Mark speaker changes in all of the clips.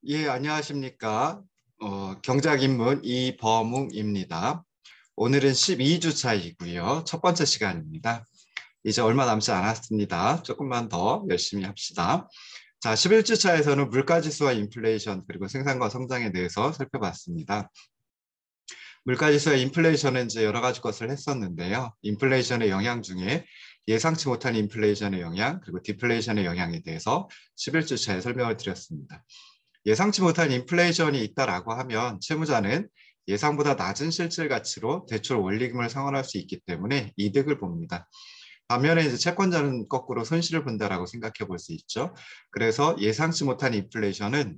Speaker 1: 예, 안녕하십니까. 경작인문 이범웅입니다. 오늘은 12주차이고요. 첫 번째 시간입니다. 이제 얼마 남지 않았습니다. 조금만 더 열심히 합시다. 자, 11주차에서는 물가지수와 인플레이션 그리고 생산과 성장에 대해서 살펴봤습니다. 물가지수와 인플레이션은 이제 여러 가지 것을 했었는데요. 인플레이션의 영향 중에 예상치 못한 인플레이션의 영향 그리고 디플레이션의 영향에 대해서 11주차에 설명을 드렸습니다. 예상치 못한 인플레이션이 있다라고 하면 채무자는 예상보다 낮은 실질 가치로 대출 원리금을 상환할 수 있기 때문에 이득을 봅니다. 반면에 이제 채권자는 거꾸로 손실을 본다라고 생각해 볼 수 있죠. 그래서 예상치 못한 인플레이션은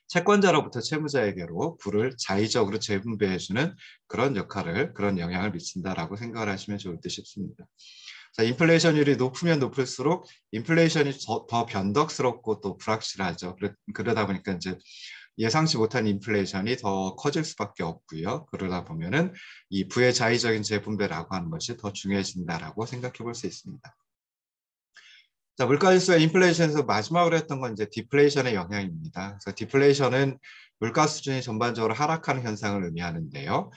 Speaker 1: 채권자로부터 채무자에게로 부를 자의적으로 재분배해주는 그런 역할을, 그런 영향을 미친다라고 생각을 하시면 좋을 듯 싶습니다. 자, 인플레이션율이 높으면 높을수록 인플레이션이 더 변덕스럽고 또 불확실하죠. 그러다 보니까 이제 예상치 못한 인플레이션이 더 커질 수밖에 없고요. 그러다 보면은 이 부의 자의적인 재분배라고 하는 것이 더 중요해진다라고 생각해 볼 수 있습니다. 자, 물가지수와 인플레이션에서 마지막으로 했던 건 이제 디플레이션의 영향입니다. 그래서 디플레이션은 물가 수준이 전반적으로 하락하는 현상을 의미하는데요.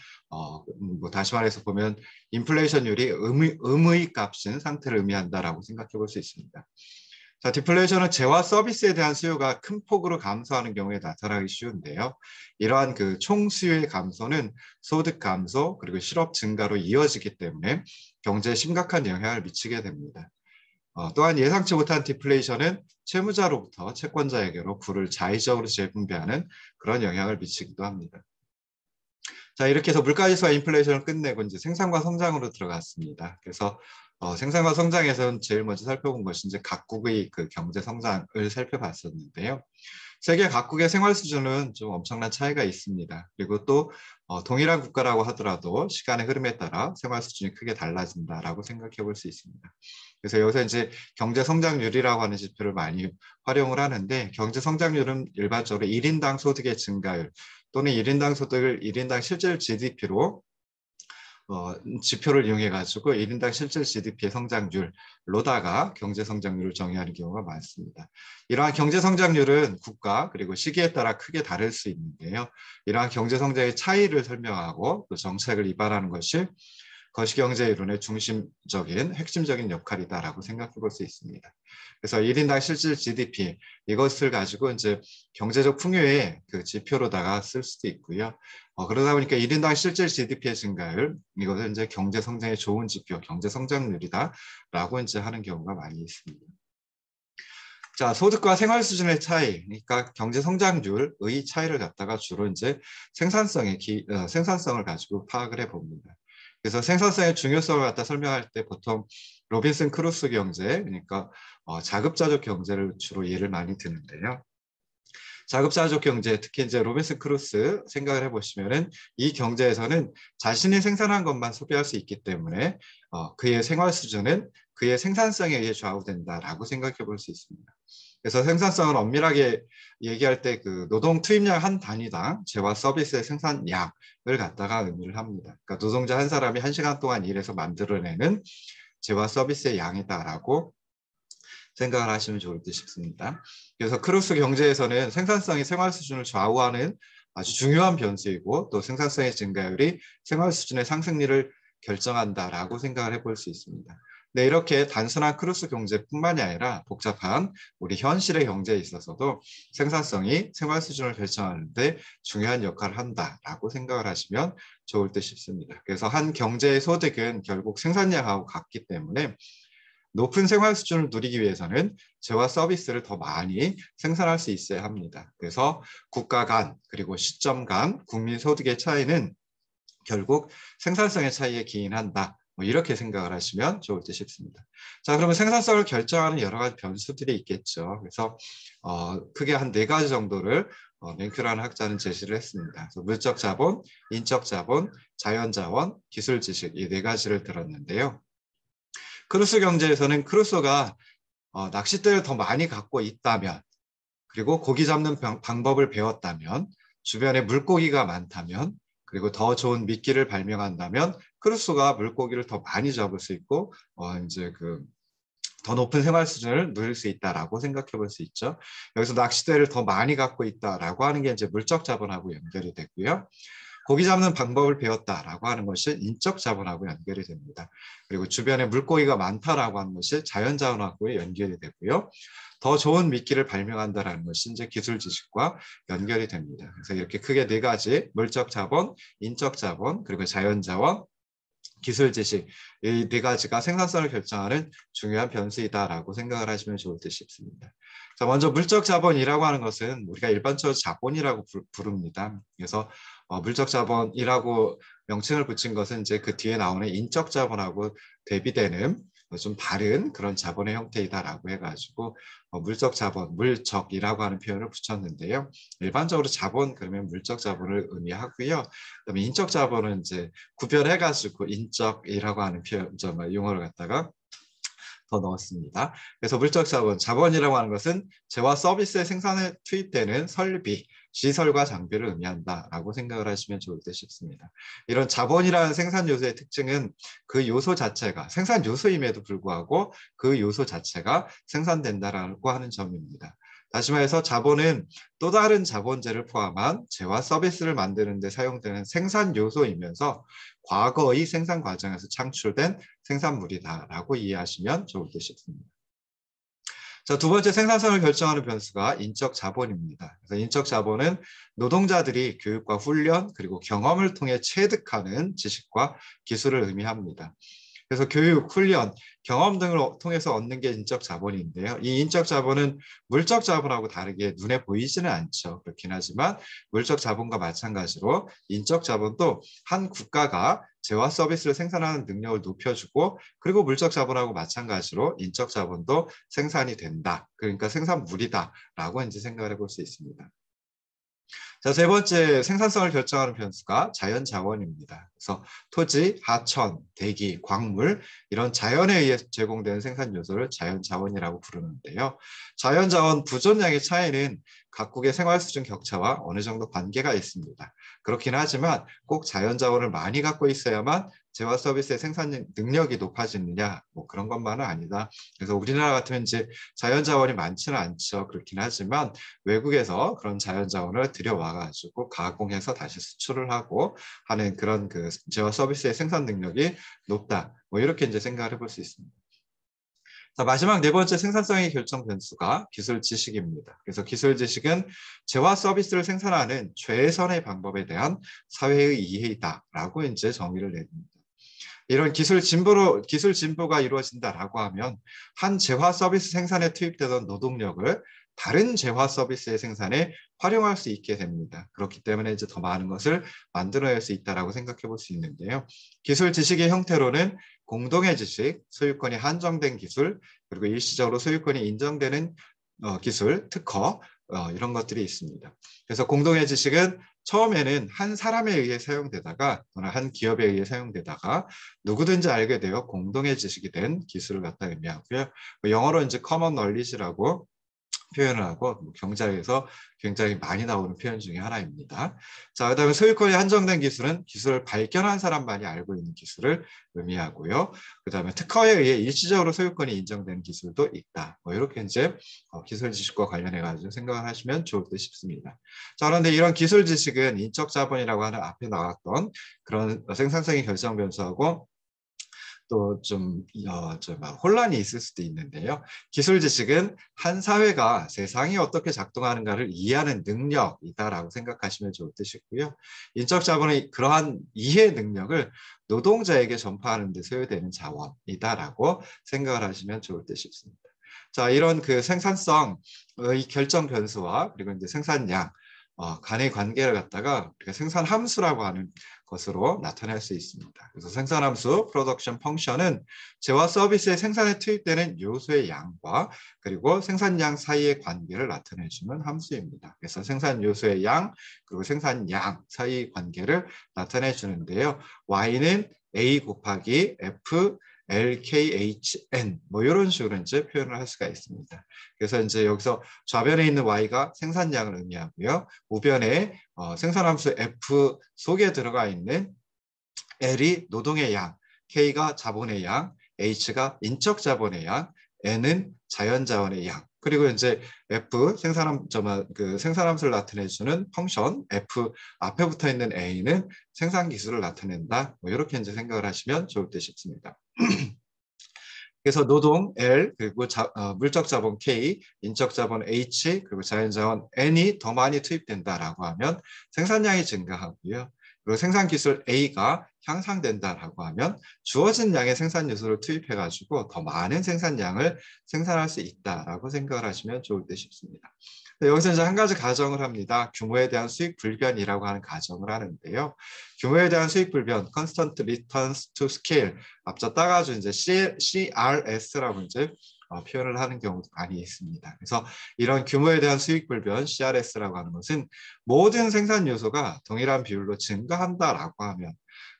Speaker 1: 다시 말해서 보면 인플레이션율이 의무의 값인 상태를 의미한다라고 생각해 볼 수 있습니다. 자, 디플레이션은 재화 서비스에 대한 수요가 큰 폭으로 감소하는 경우에 나타나기 쉬운데요. 이러한 그 총 수요의 감소는 소득 감소 그리고 실업 증가로 이어지기 때문에 경제에 심각한 영향을 미치게 됩니다. 또한 예상치 못한 디플레이션은 채무자로부터 채권자에게로 부를 자의적으로 재분배하는 그런 영향을 미치기도 합니다. 자, 이렇게 해서 물가지수와 인플레이션을 끝내고 이제 생산과 성장으로 들어갔습니다. 그래서 생산과 성장에서는 제일 먼저 살펴본 것이 이제 각국의 그 경제 성장을 살펴봤었는데요. 세계 각국의 생활 수준은 좀 엄청난 차이가 있습니다. 그리고 또 동일한 국가라고 하더라도 시간의 흐름에 따라 생활 수준이 크게 달라진다라고 생각해 볼 수 있습니다. 그래서 여기서 이제 경제 성장률이라고 하는 지표를 많이 활용을 하는데 경제 성장률은 일반적으로 1인당 소득의 증가율 또는 1인당 소득을 1인당 실질 GDP로 지표를 이용해 가지고 1인당 실질 GDP의 성장률로다가 경제 성장률을 정의하는 경우가 많습니다. 이러한 경제 성장률은 국가 그리고 시기에 따라 크게 다를 수 있는데요. 이러한 경제 성장의 차이를 설명하고 또 정책을 입안하는 것이 거시경제 이론의 중심적인 핵심적인 역할이다라고 생각해 볼 수 있습니다. 그래서 1인당 실질 GDP 이것을 가지고 이제 경제적 풍요의 그 지표로다가 쓸 수도 있고요. 그러다 보니까 1인당 실질 GDP의 증가율 이것은 이제 경제 성장의 좋은 지표, 경제 성장률이다라고 이제 하는 경우가 많이 있습니다. 자, 소득과 생활 수준의 차이, 그러니까 경제 성장률의 차이를 갖다가 주로 이제 생산성을 가지고 파악을 해 봅니다. 그래서 생산성의 중요성을 갖다 설명할 때 보통 로빈슨 크루소 경제, 그러니까 자급자족 경제를 주로 예를 많이 드는데요. 자급자족 경제, 특히 이제 로빈슨 크루소 생각을 해보시면은 이 경제에서는 자신이 생산한 것만 소비할 수 있기 때문에 그의 생활 수준은 그의 생산성에 의해 좌우된다라고 생각해 볼 수 있습니다. 그래서 생산성은 엄밀하게 얘기할 때 그 노동 투입량 한 단위당 재화 서비스의 생산량을 갖다가 의미를 합니다. 그러니까 노동자 한 사람이 1시간 동안 일해서 만들어내는 재화 서비스의 양이다라고 생각을 하시면 좋을 듯 싶습니다. 그래서 크루스 경제에서는 생산성이 생활 수준을 좌우하는 아주 중요한 변수이고 또 생산성의 증가율이 생활 수준의 상승률을 결정한다라고 생각을 해볼 수 있습니다. 네, 이렇게 단순한 크루스 경제뿐만이 아니라 복잡한 우리 현실의 경제에 있어서도 생산성이 생활 수준을 결정하는데 중요한 역할을 한다라고 생각을 하시면 좋을 듯 싶습니다. 그래서 한 경제의 소득은 결국 생산량하고 같기 때문에 높은 생활 수준을 누리기 위해서는 재화 서비스를 더 많이 생산할 수 있어야 합니다. 그래서 국가 간 그리고 시점 간 국민 소득의 차이는 결국 생산성의 차이에 기인한다. 이렇게 생각을 하시면 좋을 듯 싶습니다. 자, 그러면 생산성을 결정하는 여러 가지 변수들이 있겠죠. 그래서 크게 한 4가지 정도를 맹큐라는 학자는 제시를 했습니다. 그래서 물적 자본, 인적 자본, 자연 자원, 기술 지식 이 4가지를 들었는데요. 크루소 경제에서는 크루소가 낚싯대를 더 많이 갖고 있다면 그리고 고기 잡는 방법을 배웠다면 주변에 물고기가 많다면 그리고 더 좋은 미끼를 발명한다면 크루소가 물고기를 더 많이 잡을 수 있고 이제 그 더 높은 생활 수준을 누릴 수 있다라고 생각해 볼 수 있죠. 여기서 낚싯대를 더 많이 갖고 있다라고 하는 게 이제 물적 자본하고 연결이 되고요. 고기 잡는 방법을 배웠다라고 하는 것이 인적 자본하고 연결이 됩니다. 그리고 주변에 물고기가 많다라고 하는 것이 자연 자원하고 연결이 되고요. 더 좋은 미끼를 발명한다라는 것이 이제 기술 지식과 연결이 됩니다. 그래서 이렇게 크게 네 가지 물적 자본, 인적 자본, 그리고 자연 자원, 기술 지식 이 네 가지가 생산성을 결정하는 중요한 변수이다라고 생각을 하시면 좋을 듯 싶습니다. 자, 먼저 물적 자본이라고 하는 것은 우리가 일반적으로 자본이라고 부릅니다. 그래서 물적 자본이라고 명칭을 붙인 것은 이제 그 뒤에 나오는 인적 자본하고 대비되는 좀 다른 그런 자본의 형태이다라고 해가지고 물적 자본, 물적이라고 하는 표현을 붙였는데요. 일반적으로 자본 그러면 물적 자본을 의미하고요. 그다음에 인적 자본은 이제 구별해가지고 인적이라고 하는 표현, 용어를 갖다가 더 넣었습니다. 그래서 물적 자본, 자본이라고 하는 것은 재화 서비스의 생산에 투입되는 설비, 시설과 장비를 의미한다라고 생각을 하시면 좋을 듯 싶습니다. 이런 자본이라는 생산 요소의 특징은 그 요소 자체가 생산 요소임에도 불구하고 그 요소 자체가 생산된다라고 하는 점입니다. 다시 말해서 자본은 또 다른 자본재를 포함한 재화 서비스를 만드는 데 사용되는 생산 요소이면서 과거의 생산 과정에서 창출된 생산물이다라고 이해하시면 좋을 듯 싶습니다. 자, 두 번째 생산성을 결정하는 변수가 인적 자본입니다. 그래서 인적 자본은 노동자들이 교육과 훈련 그리고 경험을 통해 체득하는 지식과 기술을 의미합니다. 그래서 교육, 훈련, 경험 등을 통해서 얻는 게 인적 자본인데요. 이 인적 자본은 물적 자본하고 다르게 눈에 보이지는 않죠. 그렇긴 하지만 물적 자본과 마찬가지로 인적 자본도 한 국가가 재화 서비스를 생산하는 능력을 높여주고 그리고 물적 자본하고 마찬가지로 인적 자본도 생산이 된다. 그러니까 생산물이다라고 이제 생각을 해볼 수 있습니다. 자, 세 번째 생산성을 결정하는 변수가 자연 자원입니다. 그래서 토지, 하천, 대기, 광물 이런 자연에 의해 제공되는 생산 요소를 자연 자원이라고 부르는데요. 자연 자원 부존량의 차이는 각국의 생활 수준 격차와 어느 정도 관계가 있습니다. 그렇긴 하지만 꼭 자연 자원을 많이 갖고 있어야만 재화 서비스의 생산 능력이 높아지느냐 뭐 그런 것만은 아니다. 그래서 우리나라 같으면 이제 자연 자원이 많지는 않죠. 그렇긴 하지만 외국에서 그런 자연 자원을 들여와가지고 가공해서 다시 수출을 하고 하는 그런 그 재화 서비스의 생산 능력이 높다. 뭐 이렇게 이제 생각을 해볼 수 있습니다. 자, 마지막 네 번째 생산성의 결정 변수가 기술 지식입니다. 그래서 기술 지식은 재화 서비스를 생산하는 최선의 방법에 대한 사회의 이해이다라고 이제 정의를 내립니다. 이런 기술 진보가 이루어진다라고 하면 한 재화 서비스 생산에 투입되던 노동력을 다른 재화 서비스의 생산에 활용할 수 있게 됩니다. 그렇기 때문에 이제 더 많은 것을 만들어낼 수 있다라고 생각해 볼 수 있는데요. 기술 지식의 형태로는 공동의 지식, 소유권이 한정된 기술, 그리고 일시적으로 소유권이 인정되는 기술, 특허 이런 것들이 있습니다. 그래서 공동의 지식은 처음에는 한 사람에 의해 사용되다가 또는 한 기업에 의해 사용되다가 누구든지 알게 되어 공동의 지식이 된 기술을 갖다 의미하고요. 영어로 이제 common knowledge라고 표현을 하고 경제에서 굉장히 많이 나오는 표현 중에 하나입니다. 자, 그다음에 소유권이 한정된 기술은 기술을 발견한 사람만이 알고 있는 기술을 의미하고요. 그다음에 특허에 의해 일시적으로 소유권이 인정되는 기술도 있다. 뭐 이렇게 이제 기술 지식과 관련해 가지고 생각을 하시면 좋을 듯 싶습니다. 자, 그런데 이런 기술 지식은 인적 자본이라고 하는 앞에 나왔던 그런 생산성의 결정 변수하고 또 좀 혼란이 있을 수도 있는데요. 기술 지식은 한 사회가 세상이 어떻게 작동하는가를 이해하는 능력이다라고 생각하시면 좋을 듯이고요. 인적 자본의 그러한 이해 능력을 노동자에게 전파하는 데 소요되는 자원이다라고 생각을 하시면 좋을 듯 싶습니다. 자, 이런 그 생산성의 결정 변수와 그리고 이제 생산량 간의 관계를 갖다가 우리가 생산 함수라고 하는 것으로 나타낼 수 있습니다. 그래서 생산 함수 (production function은 재화 서비스의 생산에 투입되는 요소의 양과 그리고 생산량 사이의 관계를 나타내주는 함수입니다. 그래서 생산 요소의 양 그리고 생산량 사이의 관계를 나타내 주는데요. Y는 A 곱하기 F LKHN 뭐 이런 식으로 이제 표현을 할 수가 있습니다. 그래서 이제 여기서 좌변에 있는 Y가 생산량을 의미하고요. 우변에 생산함수 F 속에 들어가 있는 L이 노동의 양, K가 자본의 양, H가 인적 자본의 양, N은 자연자원의 양. 그리고 이제 F 생산함수를 나타내주는 펑션 F 앞에 붙어 있는 A는 생산 기술을 나타낸다. 뭐 이렇게 이제 생각을 하시면 좋을 듯 싶습니다. 그래서 노동 L 그리고 물적 자본 K, 인적 자본 H 그리고 자연 자원 N이 더 많이 투입된다라고 하면 생산량이 증가하고요. 그리고 생산 기술 A가 향상된다라고 하면 주어진 양의 생산 요소를 투입해가지고 더 많은 생산량을 생산할 수 있다라고 생각을 하시면 좋을 듯 싶습니다. 여기서 이제 한 가지 가정을 합니다. 규모에 대한 수익 불변이라고 하는 가정을 하는데요. 규모에 대한 수익 불변, constant returns to scale, 앞서 따가지고 이제 CRS라고 이제 표현을 하는 경우도 많이 있습니다. 그래서 이런 규모에 대한 수익 불변, CRS라고 하는 것은 모든 생산 요소가 동일한 비율로 증가한다라고 하면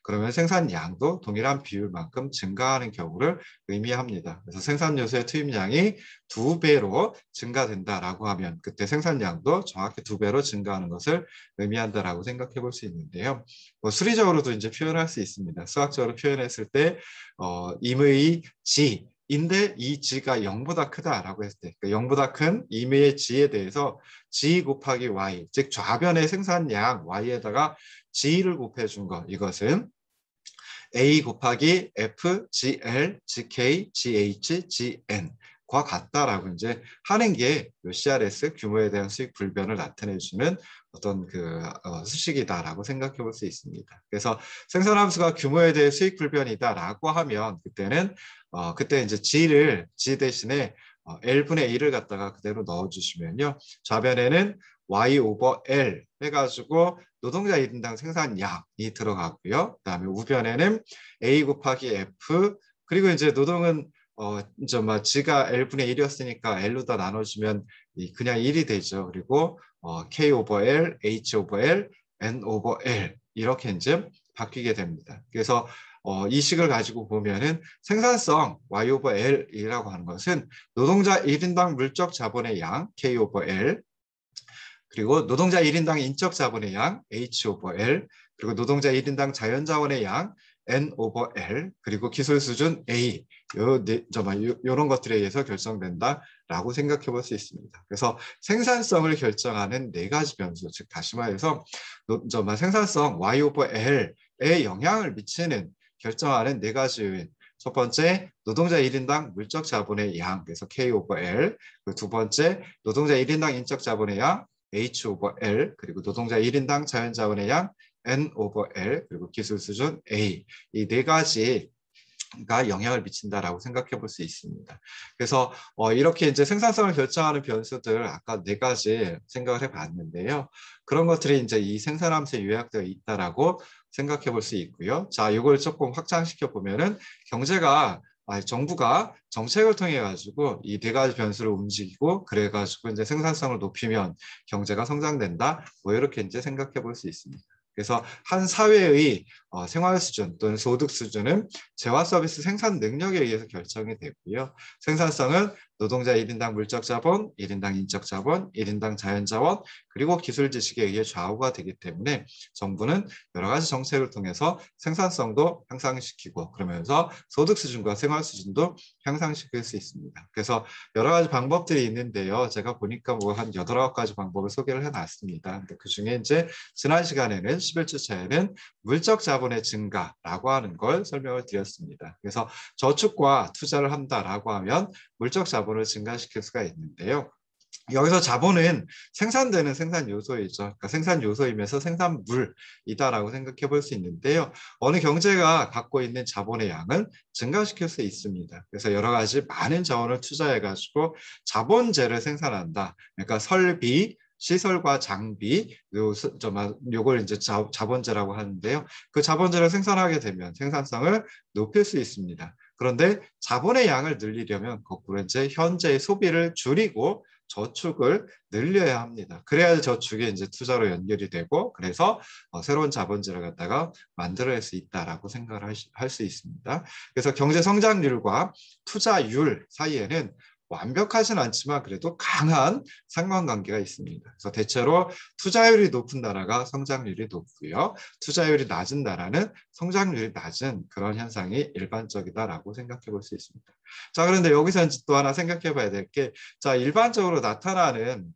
Speaker 1: 그러면 생산량도 동일한 비율만큼 증가하는 경우를 의미합니다. 그래서 생산 요소의 투입량이 2배로 증가된다라고 하면 그때 생산량도 정확히 2배로 증가하는 것을 의미한다라고 생각해 볼 수 있는데요. 뭐 수리적으로도 이제 표현할 수 있습니다. 수학적으로 표현했을 때 임의 G 인데 이 G가 0보다 크다라고 했을 때 그러니까 0보다 큰 임의의 G에 대해서 G 곱하기 Y 즉 좌변의 생산량 Y에다가 G를 곱해준 것 이것은 A 곱하기 F, GL, GK, GH, GN과 같다라고 이제 하는 게 CRS 규모에 대한 수익 불변을 나타내주는 어떤 수식이다라고 생각해 볼 수 있습니다. 그래서 생산함수가 규모에 대해 수익 불변이다라고 하면 그때는 그때 이제 G 대신에 L분의 A를 갖다가 그대로 넣어주시면요. 좌변에는 Y 오버 L 해가지고 노동자 1인당 생산량이 들어가고요. 그다음에 우변에는 A 곱하기 F 그리고 이제 노동은 G가 L분의 1이었으니까 L로 다 나눠주면 그냥 1이 되죠. 그리고 K 오버 L, H 오버 L, N 오버 L 이렇게 이제 바뀌게 됩니다. 그래서 이 식을 가지고 보면은 생산성 Y 오버 L이라고 하는 것은 노동자 1인당 물적 자본의 양 K 오버 L 그리고 노동자 1인당 인적 자본의 양 H 오버 L 그리고 노동자 1인당 자연자원의 양 N 오버 L 그리고 기술 수준 A 이런 것들에 의해서 결정된다라고 생각해 볼 수 있습니다. 그래서 생산성을 결정하는 4가지 변수 즉 다시 말해서 생산성 Y 오버 L에 영향을 미치는 결정하는 4가지 요인 첫 번째, 노동자 1인당 물적 자본의 양, 그래서 K 오버 L. 두 번째, 노동자 1인당 인적 자본의 양, H 오버 L. 그리고 노동자 1인당 자연자원의 양, N 오버 L. 그리고 기술 수준 A. 이 4가지가 영향을 미친다라고 생각해 볼 수 있습니다. 그래서 이렇게 이제 생산성을 결정하는 변수들 아까 4가지 생각을 해봤는데요. 그런 것들이 이제 이 생산함수에 요약되어 있다라고 생각해 볼 수 있고요. 자, 이걸 조금 확장시켜 보면은 정부가 정책을 통해 가지고 이 4가지 변수를 움직이고 그래 가지고 이제 생산성을 높이면 경제가 성장된다. 뭐 이렇게 이제 생각해 볼 수 있습니다. 그래서 한 사회의 생활 수준 또는 소득 수준은 재화 서비스 생산 능력에 의해서 결정이 되고요. 생산성은 노동자 1인당 물적 자본, 1인당 인적 자본, 1인당 자연 자원, 그리고 기술 지식에 의해 좌우가 되기 때문에 정부는 여러 가지 정책을 통해서 생산성도 향상시키고 그러면서 소득 수준과 생활 수준도 향상시킬 수 있습니다. 그래서 여러 가지 방법들이 있는데요. 제가 보니까 뭐 한 8, 9가지 방법을 소개를 해놨습니다. 그 중에 이제 지난 시간에는 11주차에는 물적 자본의 증가라고 하는 걸 설명을 드렸습니다. 그래서 저축과 투자를 한다라고 하면 물적 자본을 증가시킬 수가 있는데요. 여기서 자본은 생산되는 생산 요소이죠. 그러니까 생산 요소이면서 생산물이다라고 생각해 볼 수 있는데요. 어느 경제가 갖고 있는 자본의 양은 증가시킬 수 있습니다. 그래서 여러 가지 많은 자원을 투자해 가지고 자본재를 생산한다. 그러니까 설비, 시설과 장비, 요걸 이제 자본재라고 하는데요. 그 자본재를 생산하게 되면 생산성을 높일 수 있습니다. 그런데 자본의 양을 늘리려면 거꾸로 이제 현재의 소비를 줄이고 저축을 늘려야 합니다. 그래야 저축이 이제 투자로 연결이 되고 그래서 새로운 자본재를 갖다가 만들어낼 수 있다라고 생각을 할 수 있습니다. 그래서 경제 성장률과 투자율 사이에는 완벽하진 않지만 그래도 강한 상관관계가 있습니다. 그래서 대체로 투자율이 높은 나라가 성장률이 높고요. 투자율이 낮은 나라는 성장률이 낮은 그런 현상이 일반적이다라고 생각해 볼 수 있습니다. 자, 그런데 여기서 이제 또 하나 생각해 봐야 될 게, 자, 일반적으로 나타나는,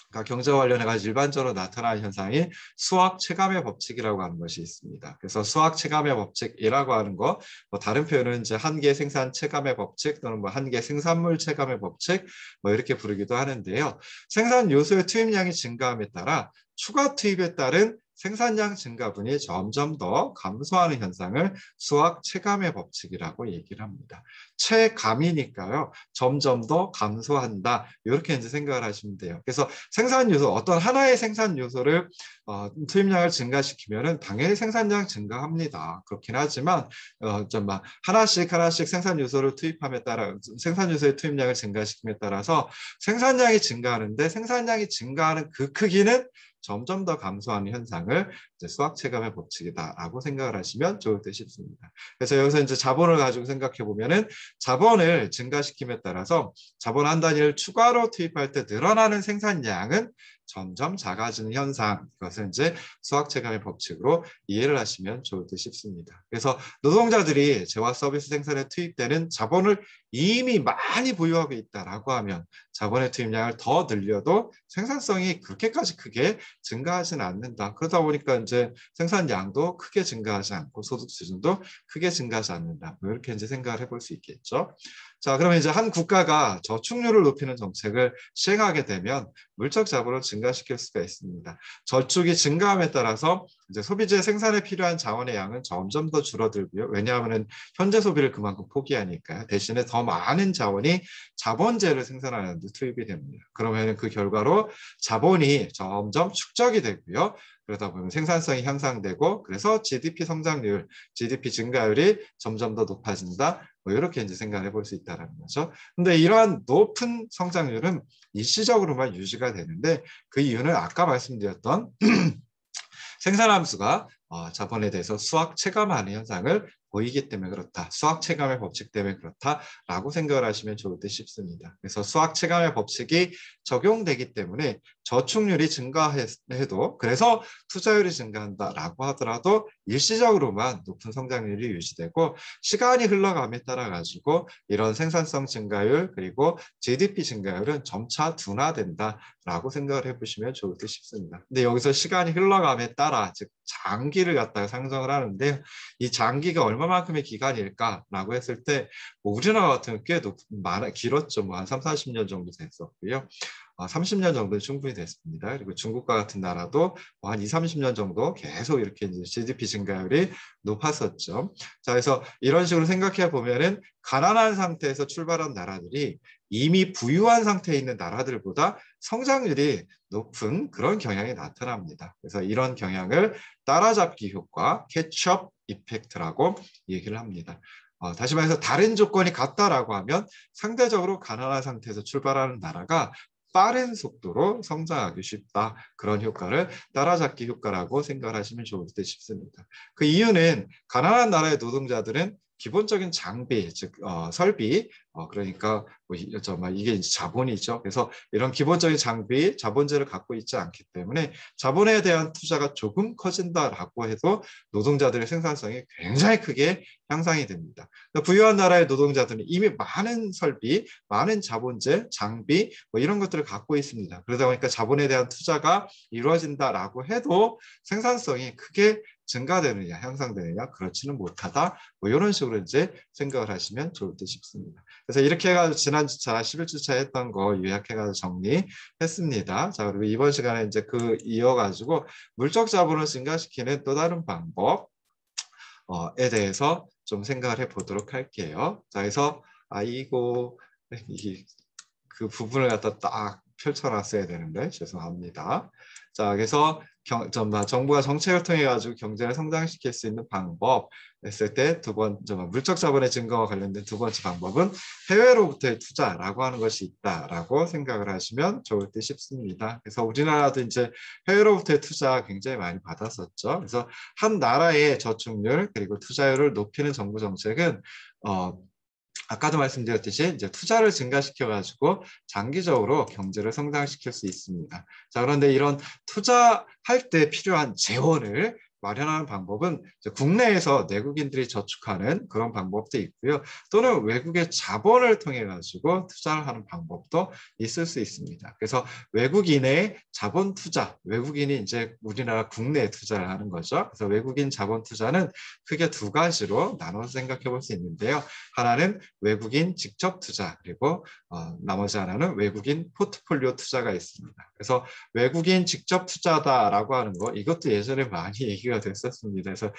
Speaker 1: 그러니까 경제와 관련해서 일반적으로 나타나는 현상이 수학 체감의 법칙이라고 하는 것이 있습니다. 그래서 수학 체감의 법칙이라고 하는 거, 뭐 다른 표현은 이제 한계 생산 체감의 법칙 또는 뭐 한계 생산물 체감의 법칙, 뭐 이렇게 부르기도 하는데요. 생산 요소의 투입량이 증가함에 따라 추가 투입에 따른 생산량 증가분이 점점 더 감소하는 현상을 수학 체감의 법칙이라고 얘기를 합니다. 체감이니까요. 점점 더 감소한다. 이렇게 이제 생각을 하시면 돼요. 그래서 생산 요소, 어떤 하나의 생산 요소를 투입량을 증가시키면은 당연히 생산량 증가합니다. 그렇긴 하지만 좀 막 하나씩 생산 요소를 투입함에 따라 생산 요소의 투입량을 증가시킴에 따라서 생산량이 증가하는데 생산량이 증가하는 그 크기는 점점 더 감소하는 현상을 이제 수학 체감의 법칙이다라고 생각을 하시면 좋을 듯 싶습니다. 그래서 여기서 이제 자본을 가지고 생각해 보면은 자본을 증가시킴에 따라서 자본 한 단위를 추가로 투입할 때 늘어나는 생산량은 점점 작아지는 현상, 이것은 이제 수학 체감의 법칙으로 이해를 하시면 좋을 듯 싶습니다. 그래서 노동자들이 재화 서비스 생산에 투입되는 자본을 이미 많이 보유하고 있다라고 하면 자본의 투입량을 더 늘려도 생산성이 그렇게까지 크게 증가하지는 않는다. 그러다 보니까 이제 생산량도 크게 증가하지 않고 소득 수준도 크게 증가하지 않는다. 뭐 이렇게 이제 생각을 해볼 수 있겠죠. 자, 그러면 이제 한 국가가 저축률을 높이는 정책을 시행하게 되면 물적 자본을 증가시킬 수가 있습니다. 저축이 증가함에 따라서 이제 소비재 생산에 필요한 자원의 양은 점점 더 줄어들고요. 왜냐하면 현재 소비를 그만큼 포기하니까요. 대신에 더 많은 자원이 자본재를 생산하는 데 투입이 됩니다. 그러면 그 결과로 자본이 점점 축적이 되고요. 그러다 보면 생산성이 향상되고 그래서 GDP 성장률, GDP 증가율이 점점 더 높아진다. 뭐 이렇게 이제 생각해 볼 수 있다는 거죠. 근데 이러한 높은 성장률은 일시적으로만 유지가 되는데 그 이유는 아까 말씀드렸던 생산함수가 자본에 대해서 수학 체감하는 현상을 보이기 때문에 그렇다. 수학 체감의 법칙 때문에 그렇다라고 생각을 하시면 좋을 듯 싶습니다. 그래서 수학 체감의 법칙이 적용되기 때문에 저축률이 증가해도 그래서 투자율이 증가한다라고 하더라도 일시적으로만 높은 성장률이 유지되고 시간이 흘러감에 따라 가지고 이런 생산성 증가율 그리고 GDP 증가율은 점차 둔화된다라고 생각을 해보시면 좋을 듯 싶습니다. 근데 여기서 시간이 흘러감에 따라 즉 장기를 갖다가 상정을 하는데 이 장기가 얼마만큼의 기간일까라고 했을 때 뭐 우리나라 같은 경우 꽤 길었죠. 뭐 한 3, 40년 정도 됐었고요. 30년 정도 충분히 됐습니다. 그리고 중국과 같은 나라도 한 2, 30년 정도 계속 이렇게 이제 GDP 증가율이 높았었죠. 자, 그래서 이런 식으로 생각해 보면은 가난한 상태에서 출발한 나라들이 이미 부유한 상태에 있는 나라들보다 성장률이 높은 그런 경향이 나타납니다. 그래서 이런 경향을 따라잡기 효과, 캐치업 이펙트라고 얘기를 합니다. 다시 말해서 다른 조건이 같다라고 하면 상대적으로 가난한 상태에서 출발하는 나라가 빠른 속도로 성장하기 쉽다. 그런 효과를 따라잡기 효과라고 생각을 하시면 좋을 듯 싶습니다. 그 이유는 가난한 나라의 노동자들은 기본적인 장비, 즉 설비, 그러니까 뭐 이게 이제 자본이죠. 그래서 이런 기본적인 장비, 자본재를 갖고 있지 않기 때문에 자본에 대한 투자가 조금 커진다라고 해도 노동자들의 생산성이 굉장히 크게 향상이 됩니다. 부유한 나라의 노동자들은 이미 많은 설비, 많은 자본재, 장비 뭐 이런 것들을 갖고 있습니다. 그러다 보니까 자본에 대한 투자가 이루어진다라고 해도 생산성이 크게 증가되느냐, 향상되느냐, 그렇지는 못하다. 뭐 이런 식으로 이제 생각을 하시면 좋을 듯 싶습니다. 그래서 이렇게 해가지고 지난주차, 11주차 했던 거 요약해가지고 정리했습니다. 자, 그리고 이번 시간에 이제 그 이어가지고 물적 자본을 증가시키는 또 다른 방법에 대해서 좀 생각을 해보도록 할게요. 자, 그래서 그 부분을 갖다 딱 펼쳐놨어야 되는데 죄송합니다. 자, 그래서 정부가 정책을 통해 가지고 경제를 성장시킬 수 있는 방법 했을 때 물적 자본의 증가와 관련된 두 번째 방법은 해외로부터의 투자라고 하는 것이 있다라고 생각을 하시면 좋을 듯 싶습니다. 그래서 우리나라도 이제 해외로부터의 투자 굉장히 많이 받았었죠. 그래서 한 나라의 저축률 그리고 투자율을 높이는 정부 정책은 아까도 말씀드렸듯이 이제 투자를 증가시켜가지고 장기적으로 경제를 성장시킬 수 있습니다. 자, 그런데 이런 투자할 때 필요한 재원을 마련하는 방법은 이제 국내에서 내국인들이 저축하는 그런 방법도 있고요. 또는 외국의 자본을 통해 가지고 투자를 하는 방법도 있을 수 있습니다. 그래서 외국인의 자본 투자, 외국인이 이제 우리나라 국내에 투자를 하는 거죠. 그래서 외국인 자본 투자는 크게 두 가지로 나눠서 생각해 볼 수 있는데요. 하나는 외국인 직접 투자, 그리고 나머지 하나는 외국인 포트폴리오 투자가 있습니다. 그래서 외국인 직접 투자다라고 하는 거, 이것도 예전에 많이 얘기가 됐었습니다. 그래서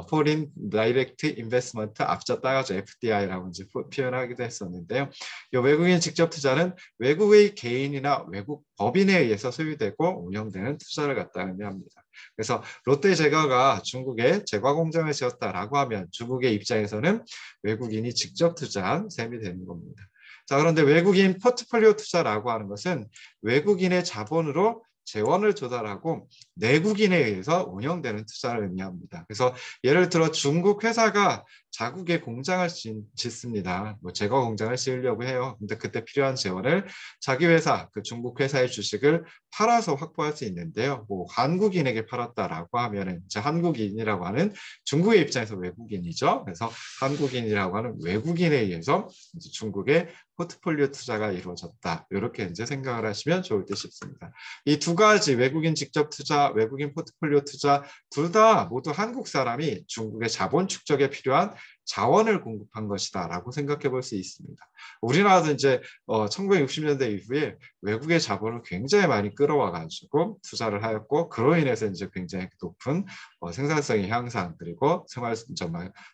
Speaker 1: Foreign Direct Investment 앞자 따가지고 FDI라고 이제 표현하기도 했었는데요. 이 외국인 직접 투자는 외국의 개인이나 외국 법인에 의해서 소유되고 운영되는 투자를 갖다 의미합니다. 그래서 롯데제과가 중국에 제과 공장을 지었다라고 하면 중국의 입장에서는 외국인이 직접 투자한 셈이 되는 겁니다. 자, 그런데 외국인 포트폴리오 투자라고 하는 것은 외국인의 자본으로 재원을 조달하고 내국인에 의해서 운영되는 투자를 의미합니다. 그래서 예를 들어 중국 회사가 자국에 공장을 짓습니다. 뭐 제과 공장을 지으려고 해요. 근데 그때 필요한 재원을 자기 회사, 그 중국 회사의 주식을 팔아서 확보할 수 있는데요. 뭐 한국인에게 팔았다라고 하면은 이제 한국인이라고 하는 중국의 입장에서 외국인이죠. 그래서 한국인이라고 하는 외국인에 의해서 이제 중국의 포트폴리오 투자가 이루어졌다. 이렇게 이제 생각을 하시면 좋을 듯 싶습니다. 이 두 가지 외국인 직접 투자, 외국인 포트폴리오 투자 둘 다 모두 한국 사람이 중국의 자본 축적에 필요한 자원을 공급한 것이다라고 생각해 볼 수 있습니다. 우리나라도 이제 1960년대 이후에 외국의 자본을 굉장히 많이 끌어와 가지고 투자를 하였고 그로 인해서 이제 굉장히 높은 생산성의 향상 그리고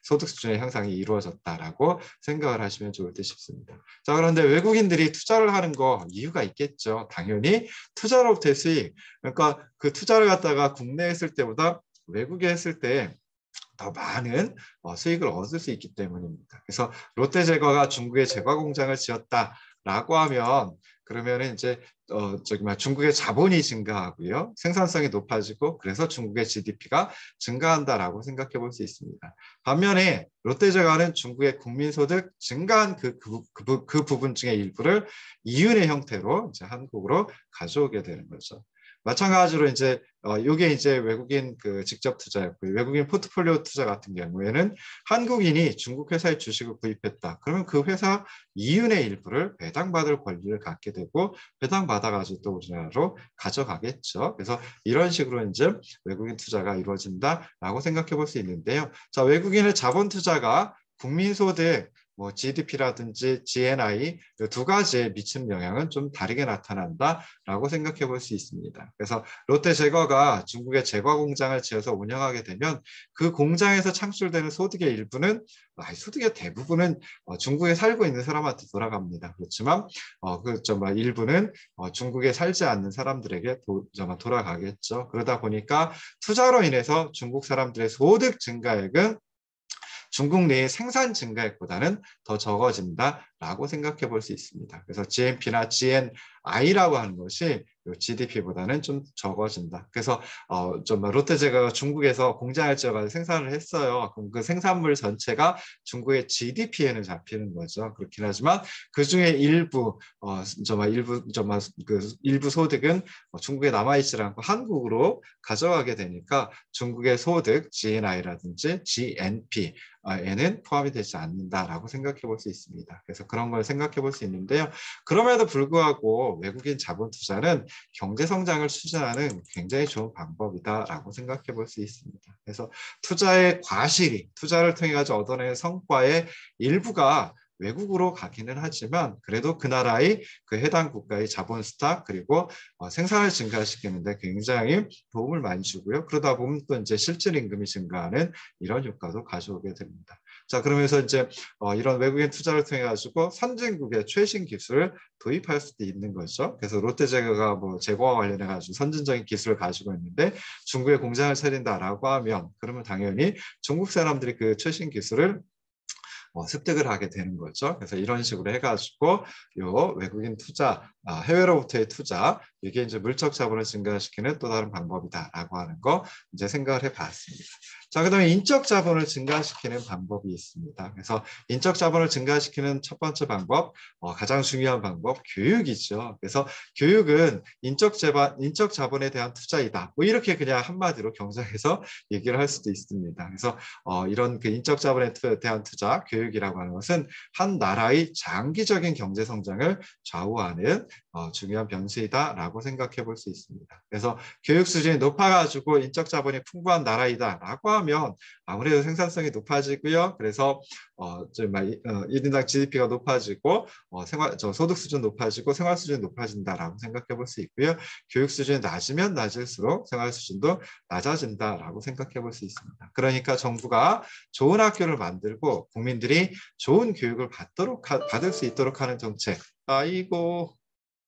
Speaker 1: 소득 수준의 향상이 이루어졌다라고 생각을 하시면 좋을 듯 싶습니다. 자, 그런데 외국인들이 투자를 하는 거 이유가 있겠죠. 당연히 투자로부터의 수익. 그러니까 그 투자를 갖다가 국내에 했을 때보다 외국에 했을 때 더 많은 수익을 얻을 수 있기 때문입니다. 그래서 롯데제과가 중국에 제과 공장을 지었다라고 하면 그러면은 이제 중국의 자본이 증가하고요, 생산성이 높아지고 그래서 중국의 GDP가 증가한다라고 생각해 볼 수 있습니다. 반면에 롯데제과는 중국의 국민소득 증가한 그 부분 중에 일부를 이윤의 형태로 이제 한국으로 가져오게 되는 거죠. 마찬가지로 이제 이게 이제 외국인 그 직접 투자였고요. 외국인 포트폴리오 투자 같은 경우에는 한국인이 중국 회사의 주식을 구입했다. 그러면 그 회사 이윤의 일부를 배당받을 권리를 갖게 되고 배당받아가지고 또 우리나라로 가져가겠죠. 그래서 이런 식으로 이제 외국인 투자가 이루어진다라고 생각해 볼 수 있는데요. 자, 외국인의 자본 투자가 국민소득 뭐 GDP라든지 GNI 이 두 가지에 미치는 영향은 좀 다르게 나타난다라고 생각해 볼 수 있습니다. 그래서 롯데제과가 중국의 제과 공장을 지어서 운영하게 되면 그 공장에서 창출되는 소득의 일부는 소득의 대부분은 중국에 살고 있는 사람한테 돌아갑니다. 그렇지만 일부는 중국에 살지 않는 사람들에게 돌아가겠죠. 그러다 보니까 투자로 인해서 중국 사람들의 소득 증가액은 중국 내의 생산 증가액보다는 더 적어진다라고 생각해 볼 수 있습니다. 그래서 GNP나 GNI라고 하는 것이 GDP보다는 좀 적어진다. 그래서 롯데제과가 중국에서 공장을 지어가지고 생산을 했어요. 그럼 그 생산물 전체가 중국의 GDP에는 잡히는 거죠. 그렇긴 하지만 그 중에 일부 일부 소득은 중국에 남아있지 않고 한국으로 가져가게 되니까 중국의 소득 GNI라든지 GNP 에는 포함이 되지 않는다라고 생각해 볼 수 있습니다. 그래서 그런 걸 생각해 볼 수 있는데요. 그럼에도 불구하고 외국인 자본 투자는 경제 성장을 추진하는 굉장히 좋은 방법이다라고 생각해 볼 수 있습니다. 그래서 투자의 과실이 투자를 통해 가지고 얻어내는 성과의 일부가 외국으로 가기는 하지만 그래도 그 나라의 그 해당 국가의 자본 스탁 그리고 생산을 증가시키는데 굉장히 도움을 많이 주고요. 그러다 보면 또 이제 실질 임금이 증가하는 이런 효과도 가져오게 됩니다. 자, 그러면서 이제 이런 외국인 투자를 통해 가지고 선진국의 최신 기술을 도입할 수도 있는 거죠. 그래서 롯데제과가 뭐 제과와 관련해 가지고 선진적인 기술을 가지고 있는데 중국에 공장을 차린다라고 하면 그러면 당연히 중국 사람들이 그 최신 기술을 습득을 하게 되는 거죠. 그래서 이런 식으로 해가지고 요 외국인 투자, 해외로부터의 투자, 이게 이제 물적 자본을 증가시키는 또 다른 방법이다라고 하는 거 이제 생각을 해봤습니다. 자, 그다음에 인적 자본을 증가시키는 방법이 있습니다. 그래서 인적 자본을 증가시키는 첫 번째 방법, 가장 중요한 방법, 교육이죠. 그래서 교육은 인적 자본에 대한 투자이다. 뭐 이렇게 그냥 한마디로 경제에서 얘기를 할 수도 있습니다. 그래서 이런 그 인적 자본에 대한 투자, 교육이라고 하는 것은 한 나라의 장기적인 경제 성장을 좌우하는 중요한 변수이다라고 생각해 볼 수 있습니다. 그래서 교육 수준이 높아가지고 인적 자본이 풍부한 나라이다라고 하면 아무래도 생산성이 높아지고요. 그래서 정말 1인당 GDP가 높아지고 소득 수준 높아지고 생활 수준이 높아진다라고 생각해 볼 수 있고요. 교육 수준이 낮으면 낮을수록 생활 수준도 낮아진다라고 생각해 볼 수 있습니다. 그러니까 정부가 좋은 학교를 만들고 국민들이 좋은 교육을 받을 수 있도록 하는 정책. 아이고.